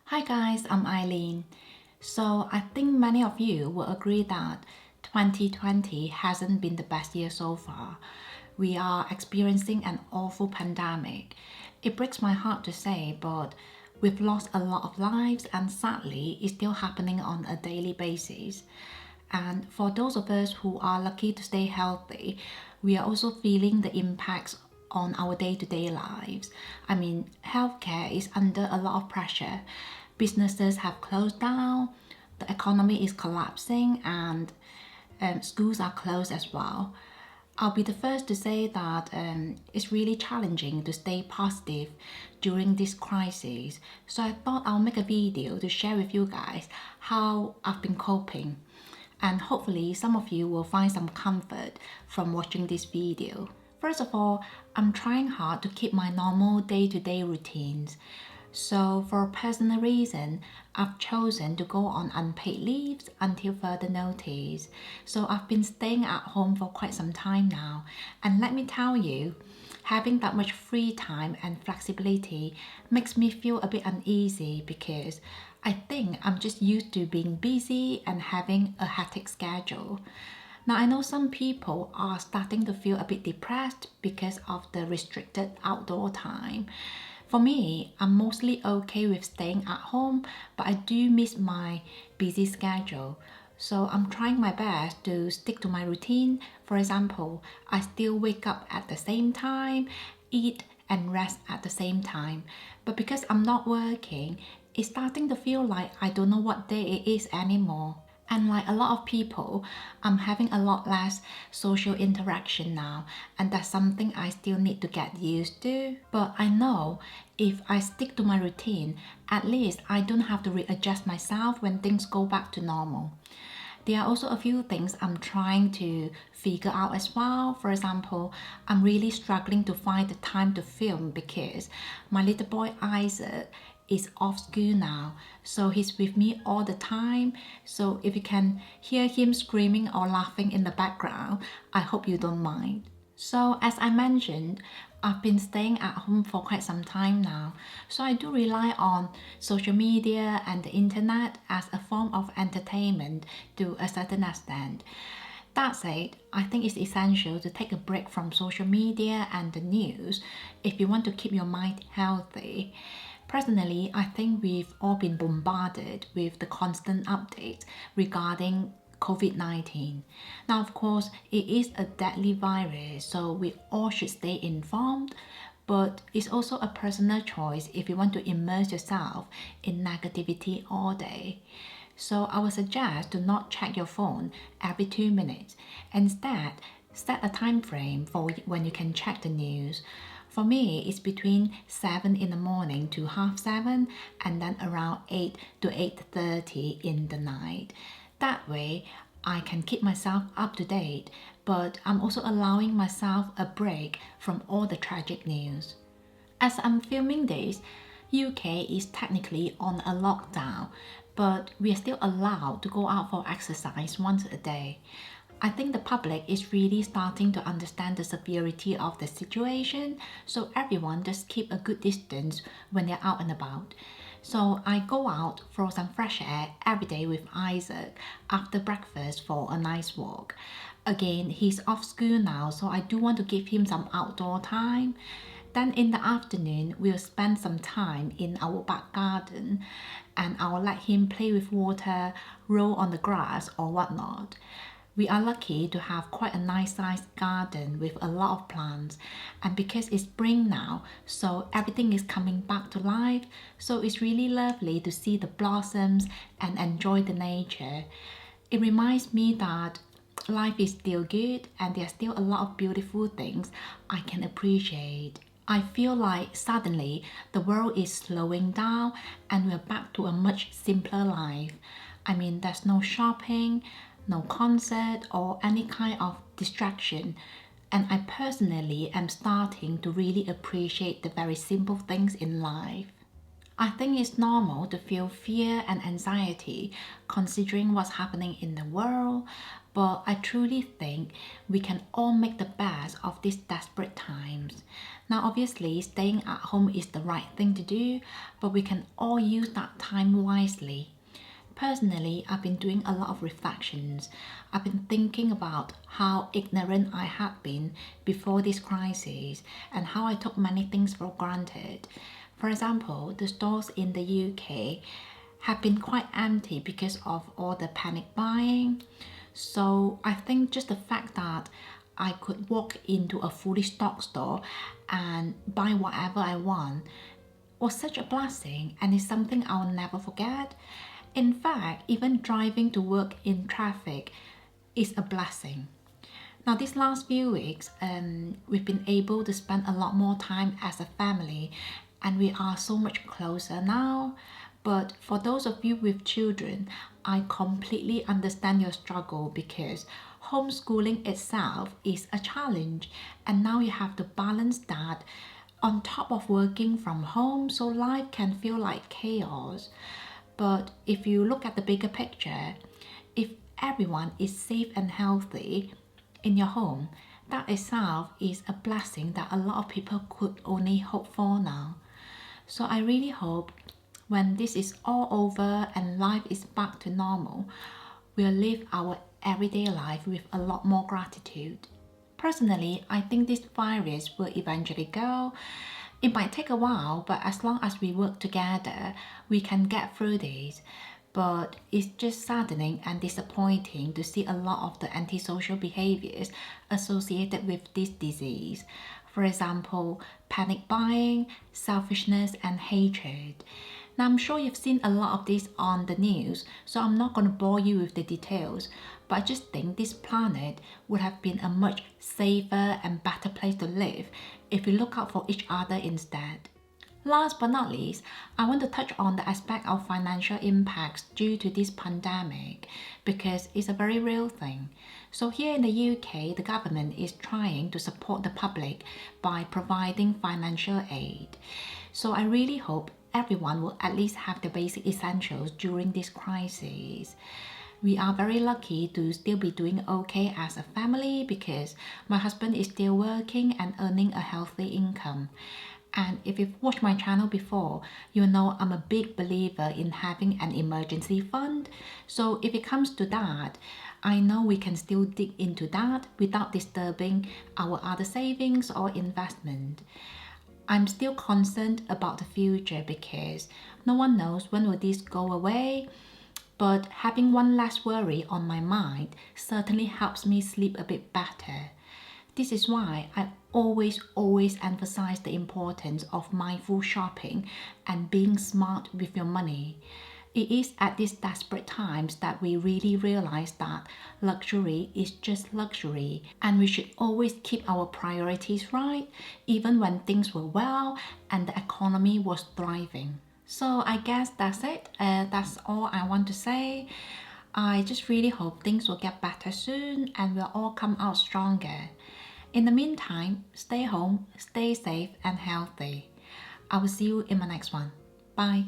Hi guys, I'm Eileen. So I think many of you will agree that 2020 hasn't been the best year so far. We are experiencing an awful pandemic. It breaks my heart to say, but we've lost a lot of lives and sadly it's still happening on a daily basis. And for those of us who are lucky to stay healthy, we are also feeling the impacts on our day to day lives. Healthcare is under a lot of pressure. Businesses have closed down, the economy is collapsing, and schools are closed as well. I'll be the first to say that it's really challenging to stay positive during this crisis. So I thought I'll make a video to share with you guys how I've been coping. And hopefully some of you will find some comfort from watching this video. First of all, I'm trying hard to keep my normal day-to-day routines. So for a personal reason, I've chosen to go on unpaid leaves until further notice. So I've been staying at home for quite some time now. And let me tell you, having that much free time and flexibility makes me feel a bit uneasy because I think I'm just used to being busy and having a hectic schedule. Now, I know some people are starting to feel a bit depressed because of the restricted outdoor time. For me, I'm mostly okay with staying at home, but I do miss my busy schedule. So I'm trying my best to stick to my routine. For example, I still wake up at the same time, eat and rest at the same time. But because I'm not working, it's starting to feel like I don't know what day it is anymore. And like a lot of people, I'm having a lot less social interaction now, and that's something I still need to get used to. But I know if I stick to my routine, at least I don't have to readjust myself when things go back to normal. There are also a few things I'm trying to figure out as well. For example, I'm really struggling to find the time to film because my little boy Isaac is off school now, so he's with me all the time. So if you can hear him screaming or laughing in the background, I hope you don't mind. So as I mentioned, I've been staying at home for quite some time now, so I do rely on social media and the internet as a form of entertainment to a certain extent. That said, I think it's essential to take a break from social media and the news if you want to keep your mind healthy. Personally, I think we've all been bombarded with the constant updates regarding COVID-19. Now, of course, it is a deadly virus, so we all should stay informed, but it's also a personal choice if you want to immerse yourself in negativity all day. So I would suggest to not check your phone every 2 minutes. Instead, set a time frame for when you can check the news. For me, it's between 7 in the morning to half 7 and then around 8 to 8:30 in the night. That way, I can keep myself up to date, but I'm also allowing myself a break from all the tragic news. As I'm filming this, UK is technically on a lockdown, but we are still allowed to go out for exercise once a day. I think the public is really starting to understand the severity of the situation, so everyone just keep a good distance when they're out and about. So I go out for some fresh air every day with Isaac after breakfast for a nice walk. Again, he's off school now, so I do want to give him some outdoor time. Then in the afternoon, we'll spend some time in our back garden and I'll let him play with water, roll on the grass or whatnot. We are lucky to have quite a nice sized garden with a lot of plants, and because it's spring now, so everything is coming back to life, so it's really lovely to see the blossoms and enjoy the nature. It reminds me that life is still good and there's still a lot of beautiful things I can appreciate. I feel like suddenly the world is slowing down and we're back to a much simpler life. There's no shopping, no concert or any kind of distraction. And I personally am starting to really appreciate the very simple things in life. I think it's normal to feel fear and anxiety considering what's happening in the world, but I truly think we can all make the best of these desperate times. Now, obviously, staying at home is the right thing to do, but we can all use that time wisely. Personally, I've been doing a lot of reflections. I've been thinking about how ignorant I had been before this crisis and how I took many things for granted. For example, the stores in the UK have been quite empty because of all the panic buying. So I think just the fact that I could walk into a fully stocked store and buy whatever I want was such a blessing and is something I'll never forget. In fact, even driving to work in traffic is a blessing. Now, these last few weeks, we've been able to spend a lot more time as a family, and we are so much closer now. But for those of you with children, I completely understand your struggle because homeschooling itself is a challenge, and now you have to balance that on top of working from home, so life can feel like chaos. But if you look at the bigger picture, if everyone is safe and healthy in your home, that itself is a blessing that a lot of people could only hope for now. So I really hope when this is all over and life is back to normal, we'll live our everyday life with a lot more gratitude. Personally, I think this virus will eventually go. It might take a while, but as long as we work together, we can get through this. But it's just saddening and disappointing to see a lot of the antisocial behaviors associated with this disease. For example, panic buying, selfishness, and hatred. Now, I'm sure you've seen a lot of this on the news, so I'm not going to bore you with the details, but I just think this planet would have been a much safer and better place to live if we look out for each other instead. Last but not least, I want to touch on the aspect of financial impacts due to this pandemic because it's a very real thing. So here in the UK, the government is trying to support the public by providing financial aid. So I really hope everyone will at least have the basic essentials during this crisis. We are very lucky to still be doing okay as a family because my husband is still working and earning a healthy income. And if you've watched my channel before, you know I'm a big believer in having an emergency fund. So if it comes to that, I know we can still dig into that without disturbing our other savings or investment. I'm still concerned about the future because no one knows when will this go away. But having one less worry on my mind certainly helps me sleep a bit better. This is why I always emphasize the importance of mindful shopping and being smart with your money. It is at these desperate times that we really realize that luxury is just luxury and we should always keep our priorities right, even when things were well and the economy was thriving. So I guess that's it. That's all I want to say. I just really hope things will get better soon and we'll all come out stronger. In the meantime, stay home, stay safe and healthy. I will see you in my next one. Bye.